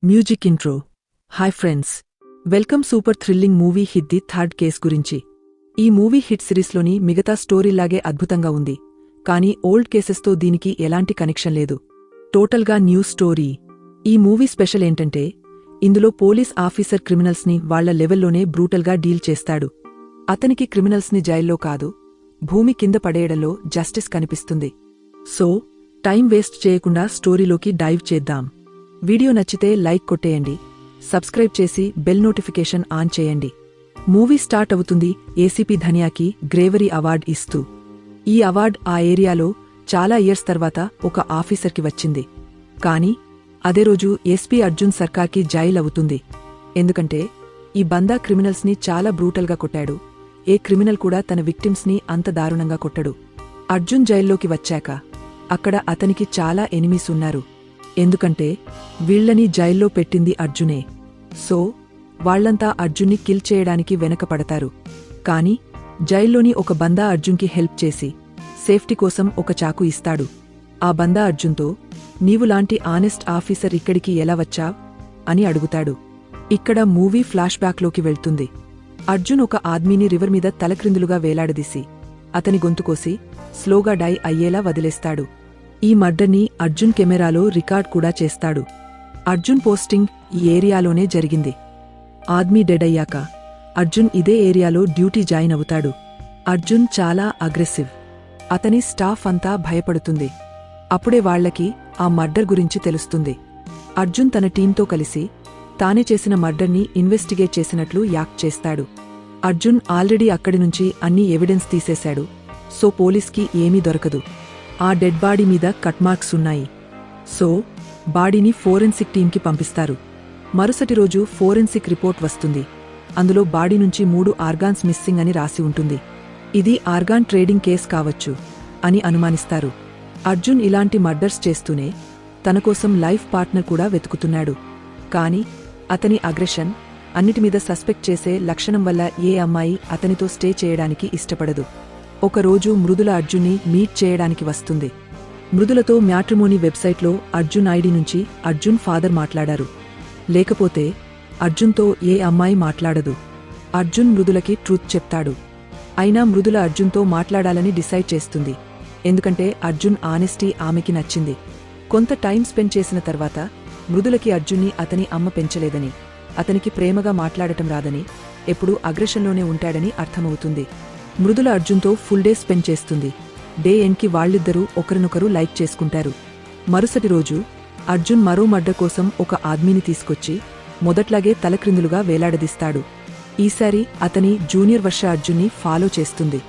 Music intro. Hi friends, welcome. Super thrilling movie hit the third case గురించి. ఈ movie hit సిరీస్లోని మిగతా స్టోరీలాగే అద్భుతంగా ఉంది, కానీ ఓల్డ్ కేసెస్తో దీనికి ఎలాంటి కనెక్షన్ లేదు. టోటల్గా న్యూ స్టోరీ. ఈ మూవీ స్పెషల్ ఏంటంటే ఇందులో పోలీస్ ఆఫీసర్ క్రిమినల్స్ని వాళ్ల లెవెల్లోనే బ్రూటల్గా డీల్ చేస్తాడు. అతనికి క్రిమినల్స్ని జైల్లో కాదు, భూమి కింద పడేయడంలో జస్టిస్ కనిపిస్తుంది. సో టైం వేస్ట్ చేయకుండా స్టోరీలోకి డైవ్ చేద్దాం. వీడియో నచ్చితే లైక్ కొట్టేయండి, సబ్స్క్రైబ్ చేసి బెల్ నోటిఫికేషన్ ఆన్ చేయండి. మూవీ స్టార్ట్ అవుతుంది ఏసీపీ ధనియాకి గ్రేవరీ అవార్డ్ ఇస్తూ. ఈ అవార్డ్ ఆ ఏరియాలో చాలా ఇయర్స్ తర్వాత ఒక ఆఫీసర్కి వచ్చింది. కానీ అదే రోజు ఎస్పీ అర్జున్ సర్కార్కి జైల్ అవుతుంది. ఎందుకంటే ఈ బందా క్రిమినల్స్ని చాలా బ్రూటల్గా కొట్టాడు. ఏ క్రిమినల్ కూడా తన విక్టిమ్స్ని అంత దారుణంగా కొట్టడు. అర్జున్ జైల్లోకి వచ్చాక అక్కడ అతనికి చాలా ఎనిమీస్ ఉన్నారు. ఎందుకంటే వీళ్లని జైల్లో పెట్టింది అర్జునే. సో వాళ్లంతా అర్జున్ని కిల్ చేయడానికి వెనకపడతారు. కాని జైల్లోని ఒక బందా అర్జున్కి హెల్ప్ చేసి సేఫ్టీ కోసం ఒక చాకు ఇస్తాడు. ఆ బందా అర్జున్తో, నీవులాంటి ఆనెస్ట్ ఆఫీసర్ ఇక్కడికి ఎలా వచ్చావ్ అని అడుగుతాడు. ఇక్కడ మూవీ ఫ్లాష్ బ్యాక్లోకి వెళ్తుంది. అర్జున్ ఒక ఆద్మీని రివర్ మీద తలక్రిందులుగా వేలాడదీసి అతని గొంతుకోసి స్లోగా డై అయ్యేలా వదిలేస్తాడు. ఈ మర్డర్ని అర్జున్ కెమెరాలో రికార్డ్ కూడా చేస్తాడు. అర్జున్ పోస్టింగ్ ఈ ఏరియాలోనే జరిగింది. ఆద్మీ డెడ్ అయ్యాక అర్జున్ ఇదే ఏరియాలో డ్యూటీ జాయిన్ అవుతాడు. అర్జున్ చాలా అగ్రెసివ్. అతని స్టాఫ్ అంతా భయపడుతుంది. అప్పుడే వాళ్లకి ఆ మర్డర్ గురించి తెలుస్తుంది. అర్జున్ తన టీంతో కలిసి తానే చేసిన మర్డర్ని ఇన్వెస్టిగేట్ చేసినట్లు యాక్ట్ చేస్తాడు. అర్జున్ ఆల్రెడీ అక్కడి నుంచి అన్ని ఎవిడెన్స్ తీసేశాడు. సో పోలీస్కి ఏమీ దొరకదు. ఆ డెడ్ బాడీ మీద కట్ మార్క్స్ ఉన్నాయి. సో బాడీని ఫోరెన్సిక్ టీంకి పంపిస్తారు. మరుసటి రోజు ఫోరెన్సిక్ రిపోర్ట్ వస్తుంది. అందులో బాడీ నుంచి 3 ఆర్గాన్స్ మిస్సింగ్ అని రాసి ఉంటుంది. ఇది ఆర్గాన్ ట్రేడింగ్ కేస్ కావచ్చు అని అనుమానిస్తారు. అర్జున్ ఇలాంటి మర్డర్స్ చేస్తూనే తనకోసం లైఫ్ పార్ట్నర్ కూడా వెతుకుతున్నాడు. కాని అతని అగ్రెషన్, అన్నిటిమీద సస్పెక్ట్ చేసే లక్షణం వల్ల ఏ అమ్మాయి అతనితో స్టే చేయడానికి ఇష్టపడదు. ఒకరోజు మృదుల అర్జున్ని మీట్ చేయడానికి వస్తుంది. మృదులతో మ్యాట్రిమోనీ వెబ్సైట్లో అర్జున్ ఐడి నుంచి అర్జున్ ఫాదర్ మాట్లాడారు. లేకపోతే అర్జున్తో ఏ అమ్మాయి మాట్లాడదు. అర్జున్ మృదులకి ట్రూత్ చెప్తాడు. అయినా మృదుల అర్జున్తో మాట్లాడాలని డిసైడ్ చేస్తుంది. ఎందుకంటే అర్జున్ ఆనెస్టీ ఆమెకి నచ్చింది. కొంత టైం స్పెండ్ చేసిన తర్వాత మృదులకి అర్జున్ని అతని అమ్మ పెంచలేదని, అతనికి ప్రేమగా మాట్లాడటం రాదని, ఎప్పుడూ అగ్రెషన్లోనే ఉంటాడని అర్థమవుతుంది. మృదుల అర్జున్తో ఫుల్ డే స్పెండ్ చేస్తుంది. డే ఎండ్కి వాళ్ళిద్దరూ ఒకరినొకరు లైక్ చేసుకుంటారు. మరుసటి రోజు అర్జున్ మరో మర్డర్ కోసం ఒక ఆద్మీని తీసుకొచ్చి మొదట్లాగే తలక్రిందులుగా వేలాడదీస్తాడు. ఈసారి అతని జూనియర్ వర్ష అర్జున్ని ఫాలో చేస్తుంది.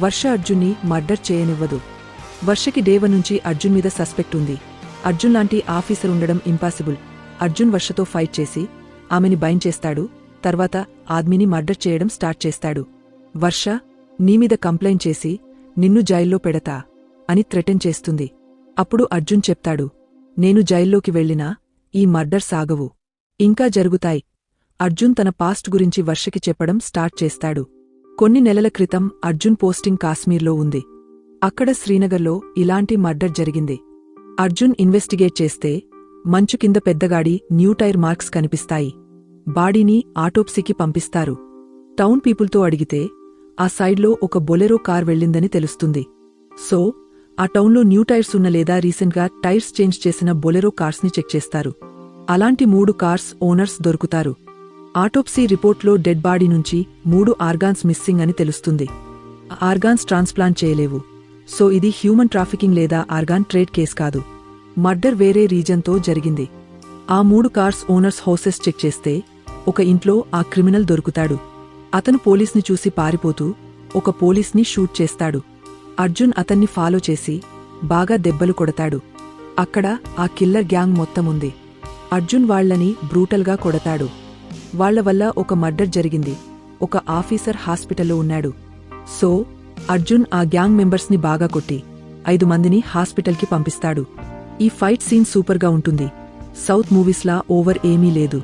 వర్ష అర్జున్ని మర్డర్ చేయనివ్వదు. వర్షకి డే 1 నుంచి అర్జున్ మీద సస్పెక్ట్ ఉంది. అర్జున్ లాంటి ఆఫీసర్ ఉండడం ఇంపాసిబుల్. అర్జున్ వర్షతో ఫైట్ చేసి ఆమెని బైండ్ చేస్తాడు. తర్వాత ఆద్మీని మర్డర్ చేయడం స్టార్ట్ చేస్తాడు. వర్ష నీమీద కంప్లైంట్ చేసి నిన్ను జైల్లో పెడతా అని థ్రెటన్ చేస్తుంది. అప్పుడు అర్జున్ చెప్తాడు, నేను జైల్లోకి వెళ్లినా ఈ మర్డర్ సాగవు, ఇంకా జరుగుతాయి. అర్జున్ తన పాస్ట్ గురించి వర్షకి చెప్పడం స్టార్ట్ చేస్తాడు. కొన్ని నెలల క్రితం అర్జున్ పోస్టింగ్ కాశ్మీర్లో ఉంది. అక్కడ శ్రీనగర్లో ఇలాంటి మర్డర్ జరిగింది. అర్జున్ ఇన్వెస్టిగేట్ చేస్తే మంచు కింద పెద్దగాడి న్యూ టైర్ మార్క్స్ కనిపిస్తాయి. బాడీని ఆటోప్సీకి పంపిస్తారు. టౌన్ పీపుల్తో అడిగితే ఆ సైడ్లో ఒక బొలెరో కార్ వెళ్ళిందని తెలుస్తుంది. సో ఆ టౌన్లో న్యూ టైర్స్ ఉన్న లేదా రీసెంట్గా టైర్స్ చేంజ్ చేసిన బొలెరో కార్స్ని చెక్ చేస్తారు. అలాంటి 3 కార్స్ ఓనర్స్ దొరుకుతారు. ఆటోప్సీ రిపోర్ట్లో డెడ్ బాడీ నుంచి 3 ఆర్గాన్స్ మిస్సింగ్ అని తెలుస్తుంది. ఆర్గాన్స్ ట్రాన్స్ప్లాంట్ చేయలేవు. సో ఇది హ్యూమన్ ట్రాఫికింగ్ లేదా ఆర్గాన్ ట్రేడ్ కేస్ కాదు. మర్డర్ వేరే రీజన్తో జరిగింది. ఆ 3 కార్స్ ఓనర్స్ హౌసెస్ చెక్ చేస్తే ఒక ఇంట్లో ఆ క్రిమినల్ దొరుకుతాడు. అతను పోలీస్ని చూసి పారిపోతూ ఒక పోలీస్ని షూట్ చేస్తాడు. అర్జున్ అతన్ని ఫాలో చేసి బాగా దెబ్బలు కొడతాడు. అక్కడ ఆ కిల్లర్ గ్యాంగ్ మొత్తం ఉంది. అర్జున్ వాళ్లని బ్రూటల్గా కొడతాడు. వాళ్ల వల్ల ఒక మర్డర్ జరిగింది. ఒక ఆఫీసర్ హాస్పిటల్లో ఉన్నాడు. సో అర్జున్ ఆ గ్యాంగ్ మెంబర్స్ని బాగా కొట్టి 5 మందిని హాస్పిటల్కి పంపిస్తాడు. ఈ ఫైట్ సీన్ సూపర్గా ఉంటుంది. సౌత్ మూవీస్లా ఓవర్ ఏమీ లేదు.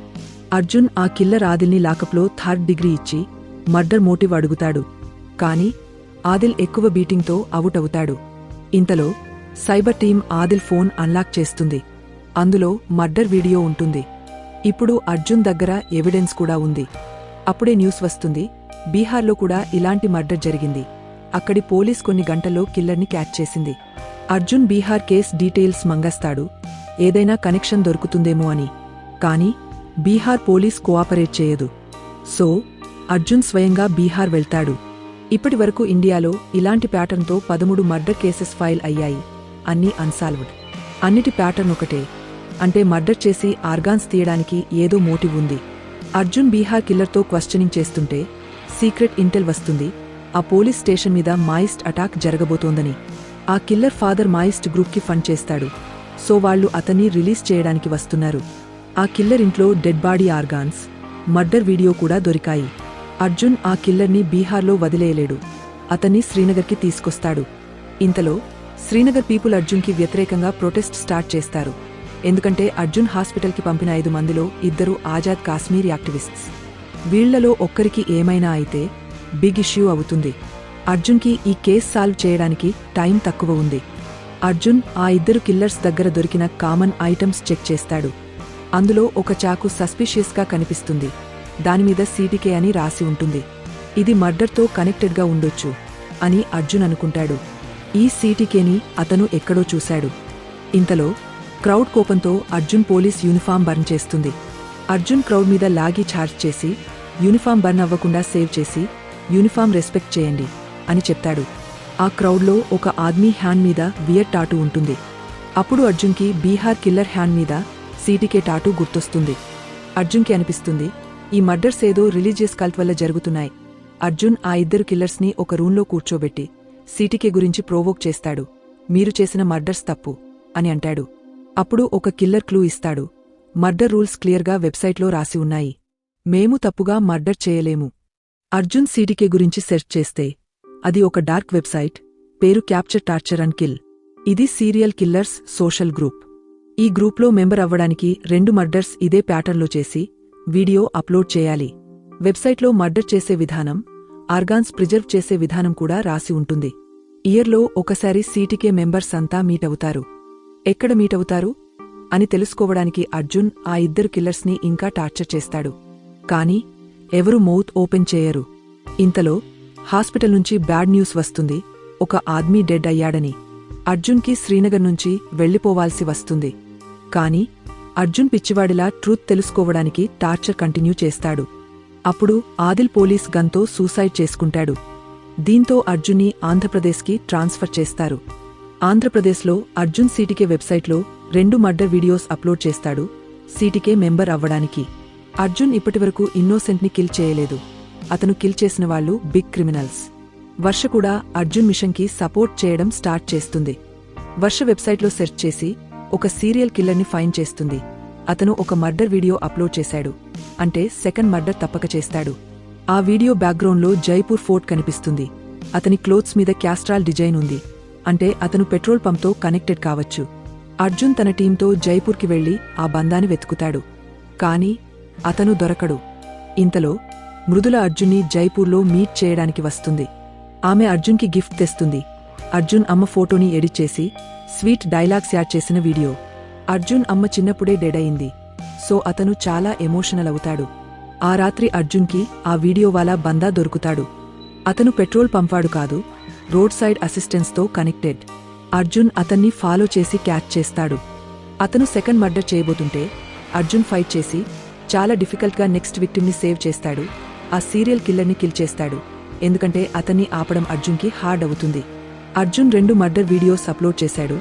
అర్జున్ ఆ కిల్లర్ ఆదిల్ని లాకప్లో 3rd డిగ్రీ ఇచ్చి మర్డర్ మోటివ్ అడుగుతాడు. కాని ఆదిల్ ఎక్కువ బీటింగ్తో అవుట్ అవుతాడు. ఇంతలో cyber team Adil phone unlock చేస్తుంది. అందులో మర్డర్ వీడియో ఉంటుంది. ఇప్పుడు అర్జున్ దగ్గర ఎవిడెన్స్ కూడా ఉంది. అప్పుడే న్యూస్ వస్తుంది, బీహార్లో కూడా ఇలాంటి మర్డర్ జరిగింది. అక్కడి పోలీస్ కొన్ని గంటల్లో కిల్లర్ని క్యాచ్ చేసింది. అర్జున్ బీహార్ కేస్ డీటెయిల్స్ మంగస్తాడు, ఏదైనా కనెక్షన్ దొరుకుతుందేమో అని. కానీ బీహార్ పోలీస్ కోఆపరేట్ చేయదు. సో అర్జున్ స్వయంగా బీహార్ వెళ్తాడు. ఇప్పటివరకు ఇండియాలో ఇలాంటి ప్యాటర్న్తో 13 మర్డర్ కేసెస్ ఫైల్ అయ్యాయి, అన్నీ అన్సాల్వ్డ్. అన్నిటి ప్యాటర్న్ ఒకటే, అంటే మర్డర్ చేసి ఆర్గాన్స్ తీయడానికి ఏదో మోటివ్ ఉంది. అర్జున్ బీహార్ కిల్లర్తో క్వశ్చనింగ్ చేస్తుంటే సీక్రెట్ ఇంటెల్ వస్తుంది, ఆ పోలీస్ స్టేషన్ మీద మాయిస్ట్ అటాక్ జరగబోతోందని. ఆ కిల్లర్ ఫాదర్ మాయిస్ట్ గ్రూప్కి ఫండ్ చేస్తాడు. సో వాళ్లు అతన్ని రిలీజ్ చేయడానికి వస్తున్నారు. ఆ కిల్లర్ ఇంట్లో dead body, organs, murder video కూడా దొరికాయి. అర్జున్ ఆ కిల్లర్ని బీహార్లో వదిలేయలేడు, అతన్ని శ్రీనగర్కి తీసుకొస్తాడు. ఇంతలో శ్రీనగర్ పీపుల్ అర్జున్కి వ్యతిరేకంగా ప్రొటెస్ట్ స్టార్ట్ చేస్తారు. ఎందుకంటే అర్జున్ హాస్పిటల్కి పంపిన 5 మందిలో 2 ఆజాద్ కాశ్మీర్ యాక్టివిస్ట్స్. వీళ్లలో ఒక్కరికి ఏమైనా అయితే బిగ్ ఇష్యూ అవుతుంది. అర్జున్కి ఈ కేస్ సాల్వ్ చేయడానికి టైం తక్కువ ఉంది. అర్జున్ ఆ 2 కిల్లర్స్ దగ్గర దొరికిన కామన్ ఐటమ్స్ చెక్ చేస్తాడు. అందులో ఒక చాకు సస్పిషియస్గా కనిపిస్తుంది, దానిమీద CTK అని రాసి ఉంటుంది. ఇది మర్డర్తో కనెక్టెడ్గా ఉండొచ్చు అని అర్జున్ అనుకుంటాడు. ఈ CTKని అతను ఎక్కడో చూశాడు. ఇంతలో క్రౌడ్ కోపంతో అర్జున్ పోలీస్ యూనిఫామ్ బర్న్ చేస్తుంది. అర్జున్ క్రౌడ్ మీద లాగి ఛార్జ్ చేసి యూనిఫామ్ బర్న్ అవ్వకుండా సేవ్ చేసి యూనిఫామ్ రెస్పెక్ట్ చేయండి అని చెప్తాడు. ఆ క్రౌడ్లో ఒక ఆద్మీ హ్యాండ్ మీద వియర్ టాటూ ఉంటుంది. అప్పుడు అర్జున్కి బీహార్ కిల్లర్ హ్యాండ్ మీద CTK టాటూ గుర్తొస్తుంది. అర్జున్కి అనిపిస్తుంది, ఈ మర్డర్స్ ఏదో రిలీజియస్ కల్ట్ వల్ల జరుగుతున్నాయి. అర్జున్ ఆ 2 కిల్లర్స్ని ఒక రూంలో కూర్చోబెట్టి CTK గురించి ప్రోవోక్ చేస్తాడు. మీరు చేసిన మర్డర్స్ తప్పు అని అంటాడు. అప్పుడు ఒక కిల్లర్ క్లూ ఇస్తాడు, మర్డర్ రూల్స్ క్లియర్గా వెబ్సైట్లో రాసి ఉన్నాయి, మేము తప్పుగా మర్డర్ చేయలేము. అర్జున్ CTK గురించి సెర్చ్ చేస్తే అది ఒక డార్క్ వెబ్సైట్, పేరు క్యాప్చర్ టార్చర్ అండ్ కిల్. ఇది సీరియల్ కిల్లర్స్ సోషల్ గ్రూప్. ఈ గ్రూప్లో మెంబర్ అవ్వడానికి 2 మర్డర్స్ ఇదే ప్యాటర్న్లో చేసి వీడియో అప్లోడ్ చేయాలి. వెబ్సైట్లో మర్డర్ చేసే విధానం, ఆర్గాన్స్ ప్రిజర్వ్ చేసే విధానం కూడా రాసి ఉంటుంది. ఇయర్లో ఒకసారి CTK మెంబర్స్ అంతా మీట్ అవుతారు. ఎక్కడ మీట్ అవుతారు అని తెలుసుకోవడానికి అర్జున్ ఆ 2 కిల్లర్స్ని ఇంకా టార్చర్ చేస్తాడు. కానీ ఎవరూ మౌత్ ఓపెన్ చేయరు. ఇంతలో హాస్పిటల్ నుంచి బ్యాడ్ న్యూస్ వస్తుంది, ఒక ఆద్మీ డెడ్ అయ్యాడని. అర్జున్కి శ్రీనగర్ నుంచి వెళ్లిపోవాల్సి వస్తుంది. కానీ అర్జున్ పిచ్చివాడిలా ట్రూత్ తెలుసుకోవడానికి టార్చర్ కంటిన్యూ చేస్తాడు. అప్పుడు ఆదిల్ పోలీస్ గన్తో సూసైడ్ చేసుకుంటాడు. దీంతో అర్జున్ని ఆంధ్రప్రదేశ్కి ట్రాన్స్ఫర్ చేస్తారు. ఆంధ్రప్రదేశ్లో అర్జున్ CTK వెబ్సైట్లో 2 మర్డర్ వీడియోస్ అప్లోడ్ చేస్తాడు CTK మెంబర్ అవ్వడానికి. అర్జున్ ఇప్పటివరకు ఇన్నోసెంట్ని కిల్ చేయలేదు, అతను కిల్ చేసిన వాళ్లు బిగ్ క్రిమినల్స్. వర్ష కూడా అర్జున్ మిషన్కి సపోర్ట్ చేయడం స్టార్ట్ చేస్తుంది. వర్ష వెబ్సైట్లో సెర్చ్ చేసి ఒక సీరియల్ కిల్లర్ని ఫైండ్ చేస్తుంది. అతను ఒక మర్డర్ వీడియో అప్లోడ్ చేశాడు, అంటే సెకండ్ మర్డర్ తప్పక చేస్తాడు. ఆ వీడియో బ్యాక్గ్రౌండ్లో జైపూర్ ఫోర్ట్ కనిపిస్తుంది. అతని క్లోత్స్ మీద క్యాస్ట్రాల్ డిజైన్ ఉంది, అంటే అతను పెట్రోల్ పంప్తో కనెక్టెడ్ కావచ్చు. అర్జున్ తన టీంతో జైపూర్కి వెళ్లి ఆ బందాన్ని వెతుకుతాడు. కానీ అతను దొరకడు. ఇంతలో మృదుల అర్జున్ని జైపూర్లో మీట్ చేయడానికి వస్తుంది. ఆమె అర్జున్కి గిఫ్ట్ తెస్తుంది. అర్జున్ అమ్మ ఫోటోని ఎడిట్ చేసి స్వీట్ డైలాగ్స్ యాడ్ చేసిన వీడియో. అర్జున్ అమ్మ చిన్నప్పుడే డెడ్ అయింది, సో అతను చాలా ఎమోషనల్ అవుతాడు. ఆ రాత్రి అర్జున్కి ఆ వీడియో వాలా బందా దొరుకుతాడు. అతను పెట్రోల్ పంపాడు కాదు, రోడ్ సైడ్ అసిస్టెన్స్తో కనెక్టెడ్. అర్జున్ అతన్ని ఫాలో చేసి క్యాచ్ చేస్తాడు. అతను సెకండ్ మర్డర్ చేయబోతుంటే అర్జున్ ఫైట్ చేసి చాలా డిఫికల్ట్గా నెక్స్ట్ విక్టిమ్ని సేవ్ చేస్తాడు. ఆ సీరియల్ కిల్లర్ని కిల్ చేస్తాడు, ఎందుకంటే అతన్ని ఆపడం అర్జున్కి హార్డ్ అవుతుంది. అర్జున్ 2 మర్డర్ వీడియోస్ అప్లోడ్ చేశాడు,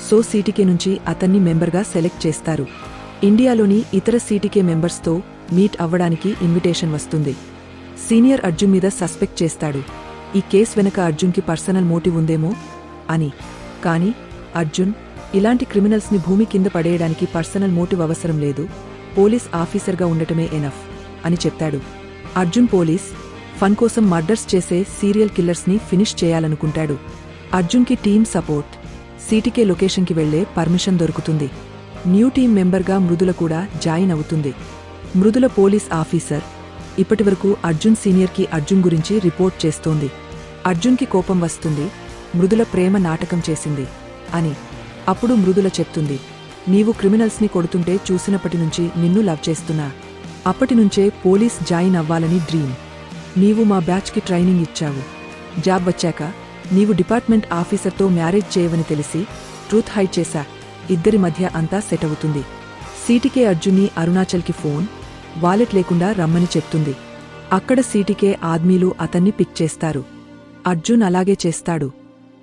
సో CTK నుంచి అతన్ని మెంబర్గా సెలెక్ట్ చేస్తారు. ఇండియాలోని ఇతర CTK మెంబర్స్తో మీట్ అవ్వడానికి ఇన్విటేషన్ వస్తుంది. సీనియర్ అర్జున్ మీద సస్పెక్ట్ చేస్తాడు, ఈ కేస్ వెనక అర్జున్కి పర్సనల్ మోటివ్ ఉందేమో అని. కానీ అర్జున్ ఇలాంటి క్రిమినల్స్ని భూమి కింద పడేయడానికి పర్సనల్ మోటివ్ అవసరం లేదు, పోలీస్ ఆఫీసర్గా ఉండటమే ఎనఫ్ అని చెప్తాడు. అర్జున్ పోలీస్ ఫన్ కోసం మర్డర్స్ చేసే సీరియల్ కిల్లర్స్ని ఫినిష్ చేయాలనుకుంటాడు. అర్జున్కి టీమ్ సపోర్ట్, CTK లొకేషన్కి వెళ్లే పర్మిషన్ దొరుకుతుంది. న్యూ టీం మెంబర్గా మృదుల కూడా జాయిన్ అవుతుంది. Mridula police officer. ఇప్పటివరకు అర్జున్ సీనియర్కి అర్జున్ గురించి రిపోర్ట్ చేస్తోంది. అర్జున్కి కోపం వస్తుంది, మృదుల ప్రేమ నాటకం చేసింది అని. అప్పుడు మృదుల చెప్తుంది, నీవు క్రిమినల్స్ని కొడుతుంటే చూసినప్పటినుంచి నిన్ను లవ్ చేస్తున్నా. అప్పటినుంచే పోలీస్ జాయిన్ అవ్వాలని డ్రీమ్. నీవు మా బ్యాచ్కి ట్రైనింగ్ ఇచ్చావు. జాబ్ వచ్చాక నీవు డిపార్ట్మెంట్ ఆఫీసర్తో మ్యారేజ్ చేయవని తెలిసి ట్రూత్ హైడ్ చేశా. ఇద్దరి మధ్య అంతా సెట్ అవుతుంది. సీటీకే అర్జున్ని అరుణాచల్కి ఫోన్, వాలెట్ లేకుండా రమ్మని చెప్తుంది. అక్కడ సీటీకే ఆద్మీలు అతన్ని పిక్ చేస్తారు. అర్జున్ అలాగే చేస్తాడు.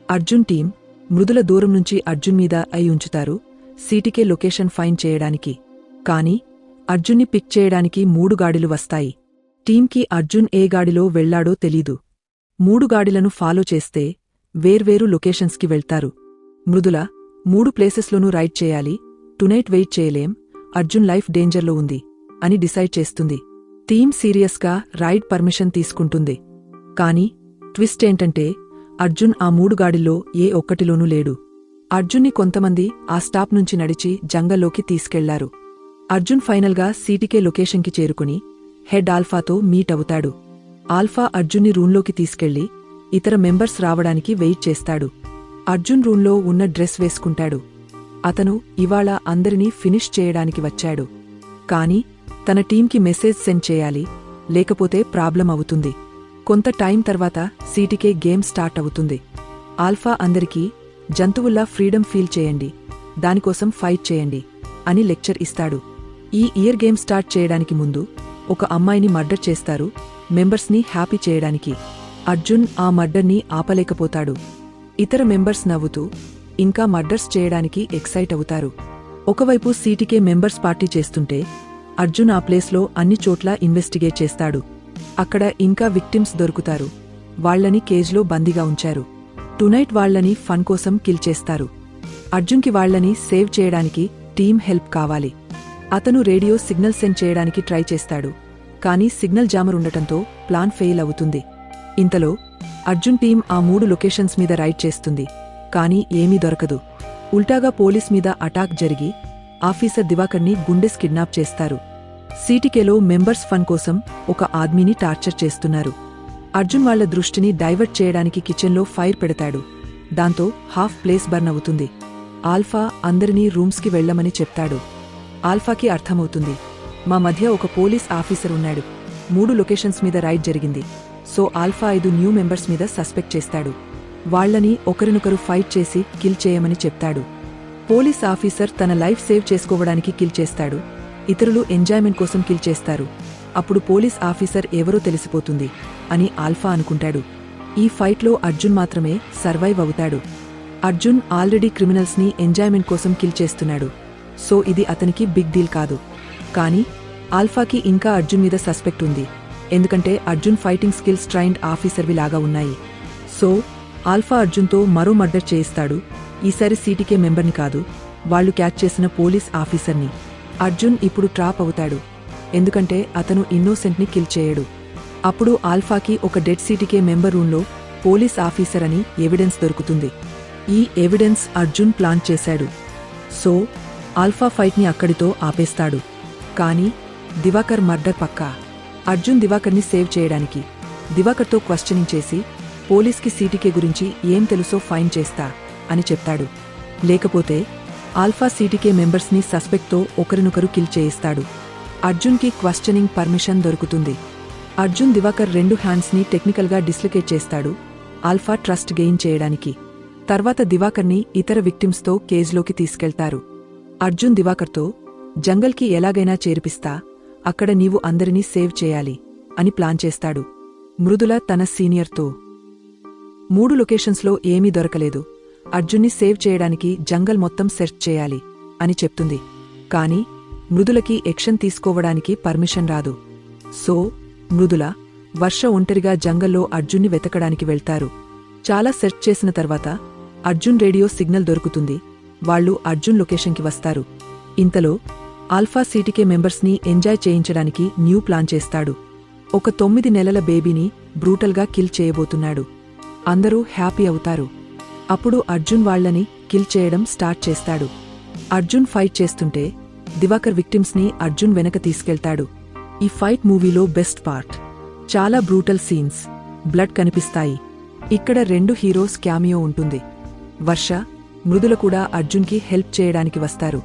అర్జున్ టీం మృదుల దూరం నుంచి అర్జున్ మీద అయి ఉంచుతారు సీటీకే లొకేషన్ ఫైండ్ చేయడానికి. కాని అర్జున్ని పిక్ చేయడానికి 3 గాడిలు వస్తాయి. టీంకి అర్జున్ ఏ గాడిలో వెళ్లాడో తెలీదు. 3 గాడిలను ఫాలో చేస్తే వేర్వేరు లొకేషన్స్కి వెళ్తారు. మృదుల 3 ప్లేసెస్లోనూ రైడ్ చేయాలి, టునైట్ వెయిట్ చేయలేం, అర్జున్ లైఫ్ డేంజర్లో ఉంది అని డిసైడ్ చేస్తుంది. టీం సీరియస్గా రైడ్ పర్మిషన్ తీసుకుంటుంది. కాని ట్విస్ట్ ఏంటంటే అర్జున్ ఆ 3 గాడిల్లో ఏ ఒక్కటిలోనూ లేడు. అర్జున్ని కొంతమంది ఆ స్టాప్ నుంచి నడిచి జంగల్లోకి తీసుకెళ్లారు. అర్జున్ ఫైనల్గా సీటీకే లొకేషన్కి చేరుకుని హెడ్ ఆల్ఫాతో మీట్ అవుతాడు. ఆల్ఫా అర్జున్ని రూంలోకి తీసుకెళ్లి ఇతర మెంబర్స్ రావడానికి వెయిట్ చేస్తాడు. అర్జున్ రూంలో ఉన్న డ్రెస్ వేసుకుంటాడు. అతను ఇవాళ అందరినీ ఫినిష్ చేయడానికి వచ్చాడు. కాని తన టీంకి మెసేజ్ సెండ్ చేయాలి, లేకపోతే ప్రాబ్లం అవుతుంది. కొంత టైం తర్వాత సీటీకే గేమ్ స్టార్ట్ అవుతుంది. ఆల్ఫా అందరికీ జంతువుల్లా ఫ్రీడమ్ ఫీల్ చేయండి, దానికోసం ఫైట్ చేయండి అని లెక్చర్ ఇస్తాడు. ఈ ఇయర్ గేమ్ స్టార్ట్ చేయడానికి ముందు ఒక అమ్మాయిని మర్డర్ చేస్తారు మెంబర్స్ని హ్యాపీ చేయడానికి. అర్జున్ ఆ మర్డర్ని ఆపలేకపోతాడు. ఇతర మెంబర్స్ నవ్వుతూ ఇంకా మర్డర్స్ చేయడానికి ఎక్సైట్ అవుతారు. ఒకవైపు సీటీకే మెంబర్స్ పార్టీ చేస్తుంటే అర్జున్ ఆ ప్లేస్లో అన్ని చోట్ల ఇన్వెస్టిగేట్ చేస్తాడు. అక్కడ ఇంకా విక్టిమ్స్ దొరుకుతారు. వాళ్లని కేజ్లో బందీగా ఉంచారు. టునైట్ వాళ్లని ఫన్ కోసం కిల్ చేస్తారు. అర్జున్కి వాళ్లని సేవ్ చేయడానికి టీం హెల్ప్ కావాలి. అతను రేడియో సిగ్నల్ సెండ్ చేయడానికి ట్రై చేస్తాడు. కానీ సిగ్నల్ జామర్ ఉండటంతో ప్లాన్ ఫెయిల్ అవుతుంది. ఇంతలో అర్జున్ టీం ఆ 3 లొకేషన్స్ మీద రైడ్ చేస్తుంది. కానీ ఏమీ దొరకదు. ఉల్టాగా పోలీస్ మీద అటాక్ జరిగి ఆఫీసర్ దివాకర్ని గుండెస్ కిడ్నాప్ చేస్తారు. సీటీకేలో మెంబర్స్ ఫన్ కోసం ఒక ఆద్మీని టార్చర్ చేస్తున్నారు. అర్జున్ వాళ్ల దృష్టిని డైవర్ట్ చేయడానికి కిచెన్లో ఫైర్ పెడతాడు. దాంతో హాఫ్ ప్లేస్ బర్న్ అవుతుంది. ఆల్ఫా అందరినీ రూమ్స్కి వెళ్లమని చెప్తాడు. ఆల్ఫాకి అర్థమవుతుంది, మా మధ్య ఒక పోలీస్ ఆఫీసర్ ఉన్నాడు. 3 లొకేషన్స్ మీద రైడ్ జరిగింది. సో ఆల్ఫా 5 న్యూ మెంబర్స్ మీద సస్పెక్ట్ చేస్తాడు. వాళ్లని ఒకరినొకరు ఫైట్ చేసి కిల్ చేయమని చెప్తాడు. పోలీస్ ఆఫీసర్ తన లైఫ్ సేవ్ చేసుకోవడానికి కిల్ చేస్తాడు. ఇతరులు ఎంజాయ్మెంట్ కోసం కిల్ చేస్తారు. అప్పుడు పోలీస్ ఆఫీసర్ ఎవరో తెలిసిపోతుంది అని ఆల్ఫా అనుకుంటాడు. ఈ ఫైట్లో అర్జున్ మాత్రమే సర్వైవ్ అవుతాడు. అర్జున్ ఆల్రెడీ క్రిమినల్స్ని ఎంజాయ్మెంట్ కోసం కిల్ చేస్తున్నాడు. సో ఇది అతనికి బిగ్ డీల్ కాదు. కానీ ఆల్ఫాకి ఇంకా అర్జున్ మీద సస్పెక్ట్ ఉంది. ఎందుకంటే అర్జున్ ఫైటింగ్ స్కిల్స్ ట్రైన్డ్ ఆఫీసర్వి లాగా ఉన్నాయి. సో ఆల్ఫా అర్జున్తో మరో మర్డర్ చేయిస్తాడు. ఈసారి సీటీకే మెంబర్ని కాదు, వాళ్లు క్యాచ్ చేసిన పోలీస్ ఆఫీసర్ని. అర్జున్ ఇప్పుడు ట్రాప్ అవుతాడు. ఎందుకంటే అతను ఇన్నోసెంట్ని కిల్ చేయడు. అప్పుడు ఆల్ఫాకి ఒక డెడ్ సీటీకే మెంబర్ రూంలో పోలీస్ ఆఫీసర్ అని ఎవిడెన్స్ దొరుకుతుంది. ఈ ఎవిడెన్స్ అర్జున్ ప్లాన్ చేశాడు. సో ఆల్ఫా ఫైట్ని అక్కడితో ఆపేస్తాడు. కానీ దివాకర్ మర్డర్ పక్కా. అర్జున్ దివాకర్ని సేవ్ చేయడానికి దివాకర్తో క్వశ్చనింగ్ చేసి పోలీస్కి సీటీకే గురించి ఏం తెలుసో ఫైండ్ చేస్తా అని చెప్తాడు. లేకపోతే ఆల్ఫా సీటీకే మెంబర్స్ని సస్పెక్ట్తో ఒకరినొకరు కిల్ చేయిస్తాడు. అర్జున్కి క్వశ్చనింగ్ పర్మిషన్ దొరుకుతుంది. అర్జున్ దివాకర్ 2 హ్యాండ్స్ని టెక్నికల్గా డిస్లొకేట్ చేస్తాడు ఆల్ఫా ట్రస్ట్ గెయిన్ చేయడానికి. తర్వాత దివాకర్ని ఇతర విక్టిమ్స్తో కేజ్లోకి తీసుకెళ్తారు. అర్జున్ దివాకర్తో జంగల్కి ఎలాగైనా చేర్పిస్తా, అక్కడ నీవు అందరినీ సేవ్ చేయాలి అని ప్లాన్ చేస్తాడు. మృదుల తన సీనియర్తో 3 లొకేషన్స్లో ఏమీ దొరకలేదు, అర్జున్ని సేవ్ చేయడానికి జంగల్ మొత్తం సెర్చ్ చేయాలి అని చెప్తుంది. కాని మృదులకి యాక్షన్ తీసుకోవడానికి పర్మిషన్ రాదు. సో మృదుల, వర్ష ఒంటరిగా జంగల్లో అర్జున్ని వెతకడానికి వెళ్తారు. చాలా సెర్చ్ చేసిన తర్వాత అర్జున్ రేడియో సిగ్నల్ దొరుకుతుంది. వాళ్లు అర్జున్ లొకేషన్కి వస్తారు. ఇంతలో ఆల్ఫా సీటీకే మెంబర్స్ని ఎంజాయ్ చేయించడానికి న్యూ ప్లాన్ చేస్తాడు. ఒక 9 నెలల బేబీని బ్రూటల్గా కిల్ చేయబోతున్నాడు. అందరూ హ్యాపీ అవుతారు. అప్పుడు అర్జున్ వాళ్లని కిల్ చేయడం స్టార్ట్ చేస్తాడు. అర్జున్ ఫైట్ చేస్తుంటే దివాకర్ విక్టిమ్స్ని అర్జున్ వెనక తీసుకెళ్తాడు. ఈ ఫైట్ మూవీలో బెస్ట్ పార్ట్. చాలా బ్రూటల్ సీన్స్, బ్లడ్ కనిపిస్తాయి. ఇక్కడ 2 హీరోస్ క్యామియో ఉంటుంది. వర్ష, మృదుల కూడా అర్జున్కి హెల్ప్ చేయడానికి వస్తారు.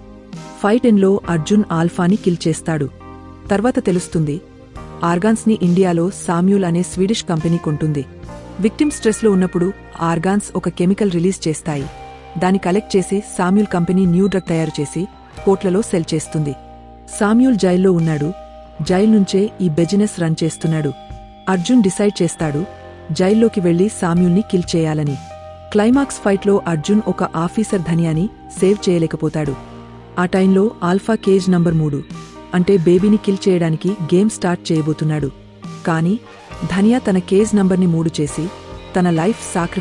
ఫైట్ ఎన్లో అర్జున్ ఆల్ఫాని కిల్ చేస్తాడు. తర్వాత తెలుస్తుంది, ఆర్గాన్స్ని ఇండియాలో సామ్యూల్ అనే స్వీడిష్ కంపెనీ కొంటుంది. విక్టిమ్ స్ట్రెస్లో ఉన్నప్పుడు ఆర్గాన్స్ ఒక కెమికల్ రిలీజ్ చేస్తాయి. దాన్ని కలెక్ట్ చేసి సామ్యూల్ కంపెనీ న్యూ డ్రగ్ తయారు చేసి కోట్లలో సెల్ చేస్తుంది. సామ్యూల్ జైల్లో ఉన్నాడు. జైల్ నుంచే ఈ బిజినెస్ రన్ చేస్తున్నాడు. అర్జున్ డిసైడ్ చేస్తాడు జైల్లోకి వెళ్లి సామ్యూల్ని కిల్ చేయాలని. క్లైమాక్స్ ఫైట్లో అర్జున్ ఒక ఆఫీసర్ ధనియాని సేవ్ చేయలేకపోతాడు. ఆ టైంలో ఆల్ఫా కేజ్ నంబర్ 3 అంటే బేబీని కిల్ చేయడానికి గేమ్ స్టార్ట్ చేయబోతున్నాడు. కానీ ధనియా తన కేజ్ నంబర్ని 3 చేసి తన లైఫ్ సాక్రిఫైస్